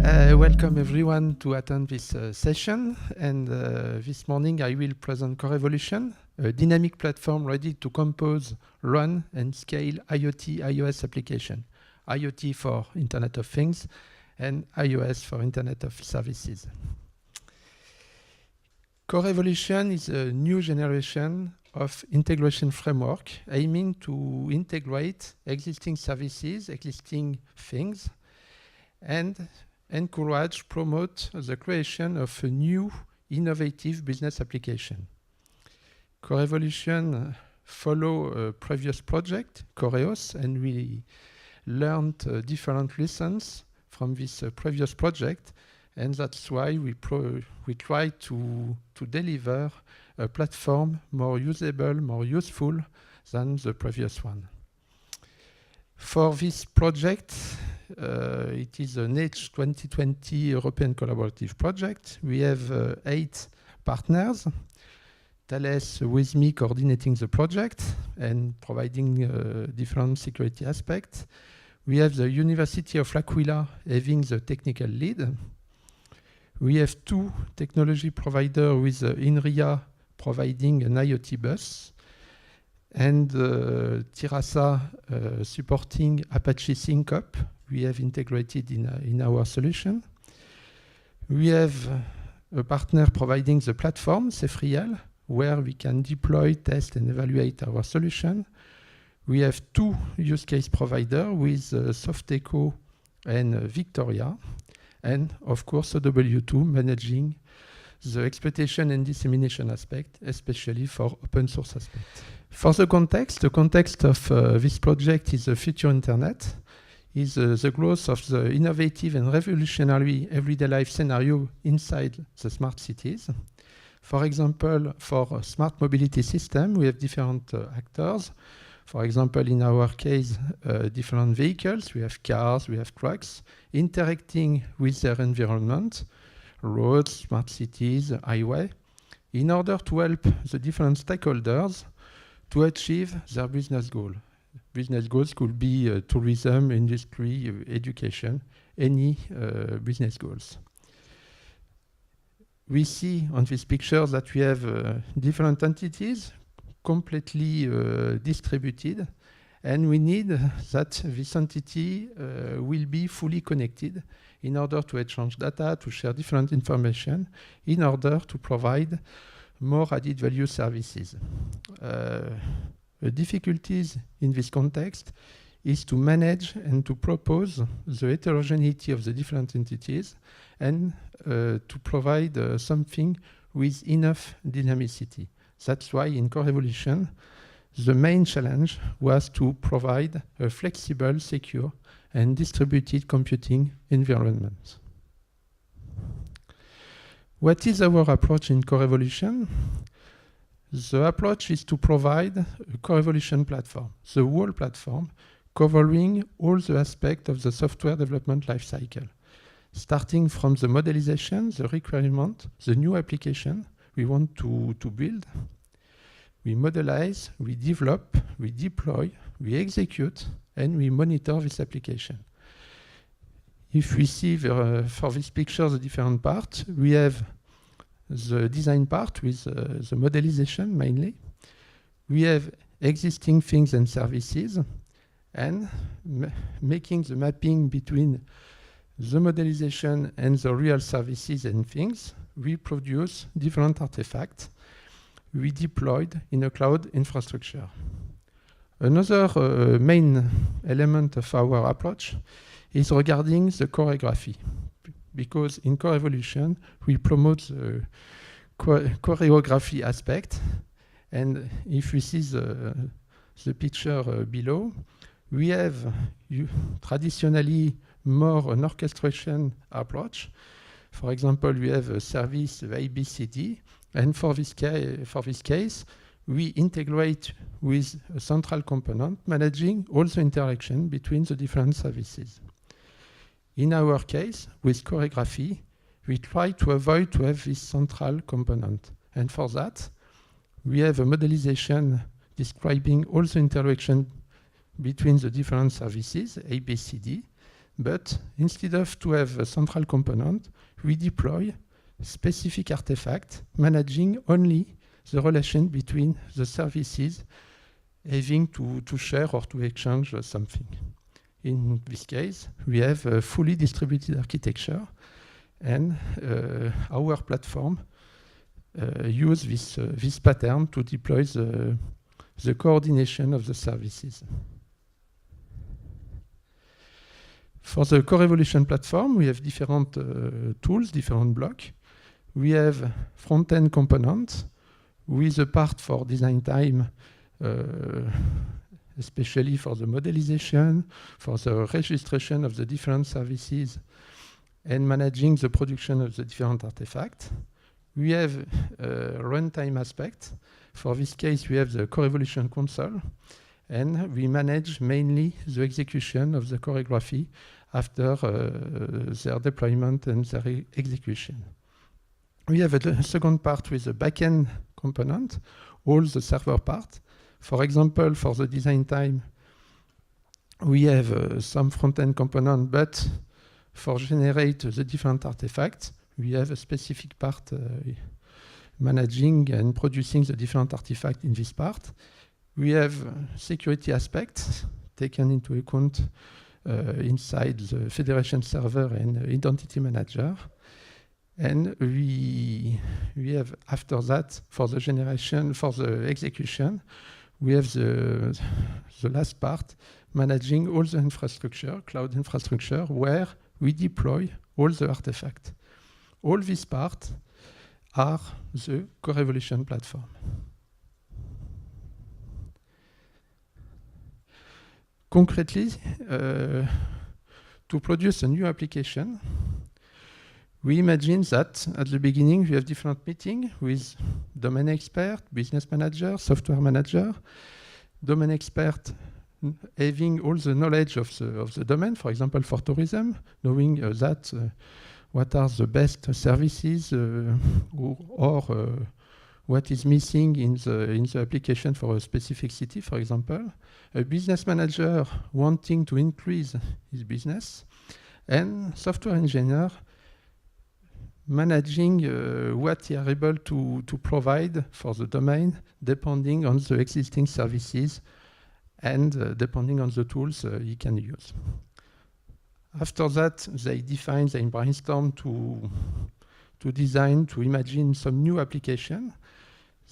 Welcome everyone to attend this session, and this morning I will present Corevolution, a dynamic platform ready to compose, run and scale IoT iOS application. IoT for Internet of Things and iOS for Internet of Services. Corevolution is a new generation of integration framework aiming to integrate existing services, existing things, and encourage, promote the creation of a new innovative business application. Corevolution follow a previous project, Coreos, and we learned different lessons from this previous project, and that's why we try to deliver a platform more usable, more useful than the previous one. For this project, it is an H 2020 European Collaborative Project. We have 8 partners. Thales with me coordinating the project and providing different security aspects. We have the University of L'Aquila having the technical lead. We have 2 technology providers with INRIA providing an IoT bus, and Tirasa supporting Apache SyncUp. We have integrated in our solution. We have a partner providing the platform, Cefriel, where we can deploy, test, and evaluate our solution. We have 2 use case providers with Softeco and Victoria, and of course OW2 managing the exploitation and dissemination aspect, especially for open source aspect. For the context of this project is the future internet, is the growth of the innovative and revolutionary everyday life scenario inside the smart cities. For example, for smart mobility system, we have different actors. For example, in our case, different vehicles. We have cars, we have trucks, interacting with their environment, roads, smart cities, highway, in order to help the different stakeholders to achieve their business goal. Business goals could be tourism, industry, education, any business goals. We see on this picture that we have different entities completely distributed, and we need that this entity will be fully connected in order to exchange data, to share different information, in order to provide more added value services. The difficulties in this context is to manage and to propose the heterogeneity of the different entities and to provide something with enough dynamicity. That's why in Corevolution, the main challenge was to provide a flexible, secure, and distributed computing environment. What is our approach in Corevolution? The approach is to provide a Corevolution platform, the whole platform, covering all the aspects of the software development lifecycle, starting from the modelization, the requirement, the new application we want to build. We modelize, we develop, we deploy, we execute, and we monitor this application. If we see for this picture the different parts, we have the design part with the modelization mainly. We have existing things and services, and making the mapping between the modelization and the real services and things. We produce different artifacts we deployed in a cloud infrastructure. Another main element of our approach is regarding the choreography, because in Corevolution we promote the choreography aspect, and if we see the picture below, we have traditionally more an orchestration approach. For example, we have a service ABCD, and for this case, we integrate with a central component managing all the interaction between the different services. In our case, with choreography, we try to avoid to have this central component. And for that, we have a modelization describing all the interaction between the different services, ABCD, But instead of to have a central component, we deploy specific artifact managing only the relation between the services having to share or to exchange something. In this case, we have a fully distributed architecture, and our platform use this pattern to deploy the coordination of the services. For the Corevolution platform, we have different tools, different blocks. We have front-end components with a part for design time, especially for the modelization, for the registration of the different services, and managing the production of the different artifacts. We have a runtime aspect. For this case, we have the Corevolution console, and we manage mainly the execution of the choreography after their deployment and their execution. We have a second part with the backend component, all the server part. For example, for the design time, we have some front-end component, but for generate the different artifacts, we have a specific part managing and producing the different artifacts in this part. We have security aspects taken into account inside the federation server and identity manager. And we have, after that, for the generation, for the execution, we have the last part, managing all the infrastructure, cloud infrastructure, where we deploy all the artifacts. All these parts are the Corevolution platform. Concretely, to produce a new application, we imagine that at the beginning we have different meetings with domain expert, business manager, software manager, domain expert having all the knowledge of the domain, for example, for tourism, knowing that what are the best services or what is missing in the application for a specific city, for example. A business manager wanting to increase his business, and software engineer managing what he are able to provide for the domain, depending on the existing services and depending on the tools he can use. After that, they define, they brainstorm to design, to imagine some new application.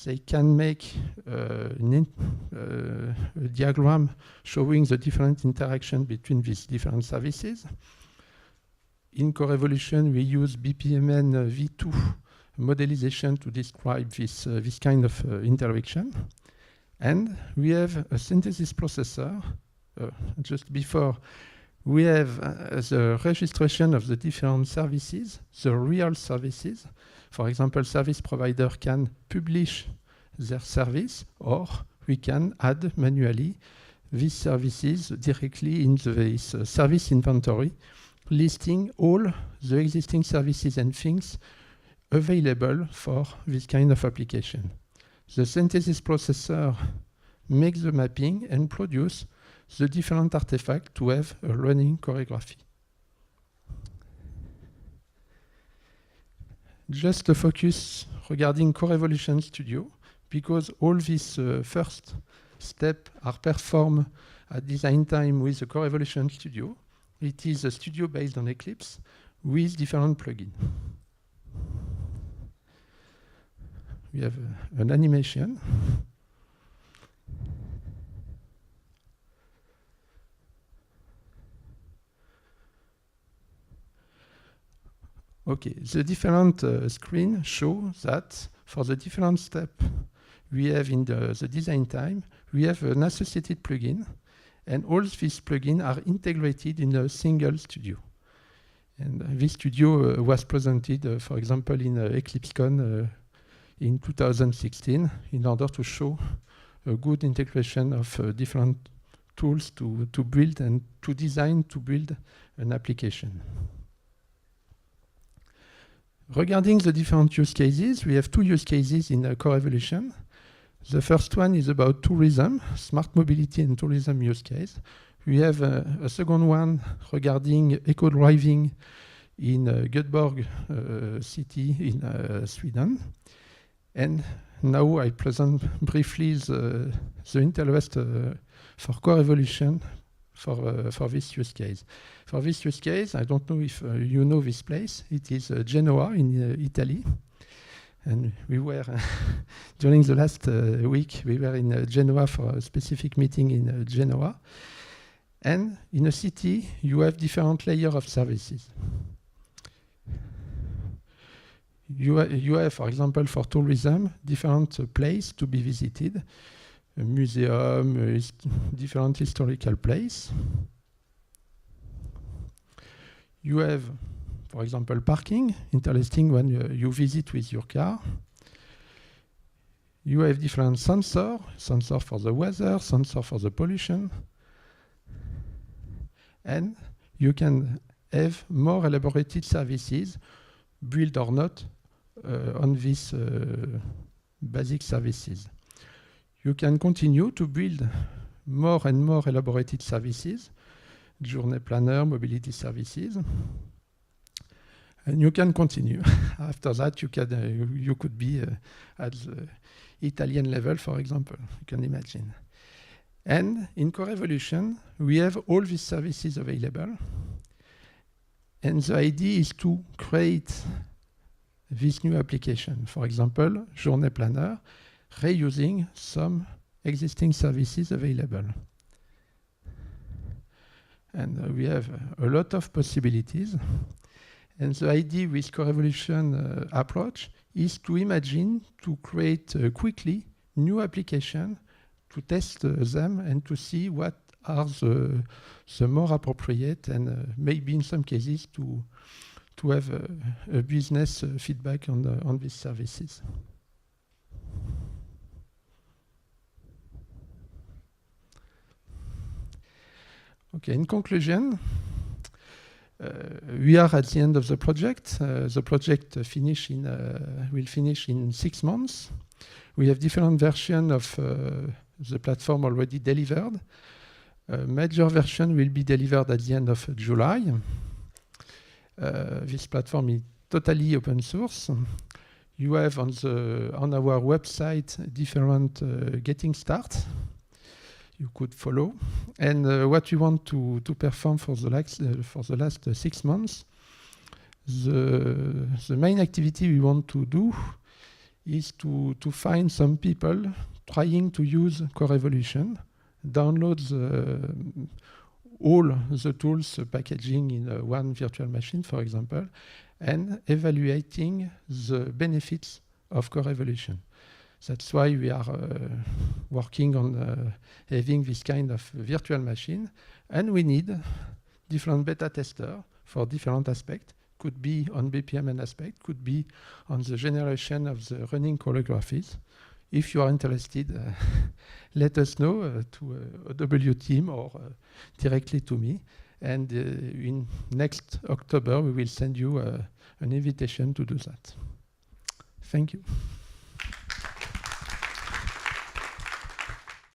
They can make a diagram showing the different interaction between these different services. In Corevolution, we use BPMN v2 modelization to describe this kind of interaction. And we have a synthesis processor. Just before, we have the registration of the different services, the real services. For example, service provider can publish their service, or we can add manually these services directly in this service inventory, listing all the existing services and things available for this kind of application. The synthesis processor makes the mapping and produce the different artifacts to have a running choreography. Just a focus regarding Corevolution Studio, because all these first steps are performed at design time with the Corevolution Studio. It is a studio based on Eclipse with different plugins. We have an animation. Okay, the different screens show that for the different steps we have in the design time, we have an associated plugin, and all these plugins are integrated in a single studio. And this studio was presented, for example, in EclipseCon in 2016, in order to show a good integration of different tools to build and to design, to build an application. Regarding the different use cases, we have two use cases in Corevolution. The first one is about tourism, smart mobility and tourism use case. We have a second one regarding eco-driving in Göteborg city in Sweden. And now I present briefly the interest for co-evolution for this use case. For this use case, I don't know if you know this place. It is Genoa in Italy. And we were, during the last week, we were in Genoa for a specific meeting in Genoa. And in a city, you have different layers of services. You have, for example, for tourism, different places to be visited. A museum, different historical place. You have, for example, parking, interesting when you visit with your car. You have different sensors for the weather, sensor for the pollution. And you can have more elaborated services, built or not, on these basic services. You can continue to build more and more elaborated services, journey planner, mobility services, and you can continue. After that, you could be at the Italian level, for example, you can imagine. And in co-evolution, we have all these services available. And the idea is to create this new application. For example, journey planner, reusing some existing services available. And we have a lot of possibilities. And the idea with co-evolution approach is to imagine, to create quickly new applications, to test them and to see what are the more appropriate and maybe in some cases to have a business feedback on these services. Okay, in conclusion, we are at the end of the project. The project will finish in 6 months. We have different versions of the platform already delivered. A major version will be delivered at the end of July. This platform is totally open source. You have on our website different getting start you could follow. And what we want to perform for the last 6 months, the main activity we want to do is to find some people trying to use co-evolution, download all the tools packaging in one virtual machine, for example, and evaluating the benefits of co-evolution. That's why we are working on having this kind of virtual machine, and we need different beta testers for different aspects. Could be on BPMN aspect, could be on the generation of the running choreographies. If you are interested, let us know to OW team or directly to me. And in next October, we will send you an invitation to do that. Thank you.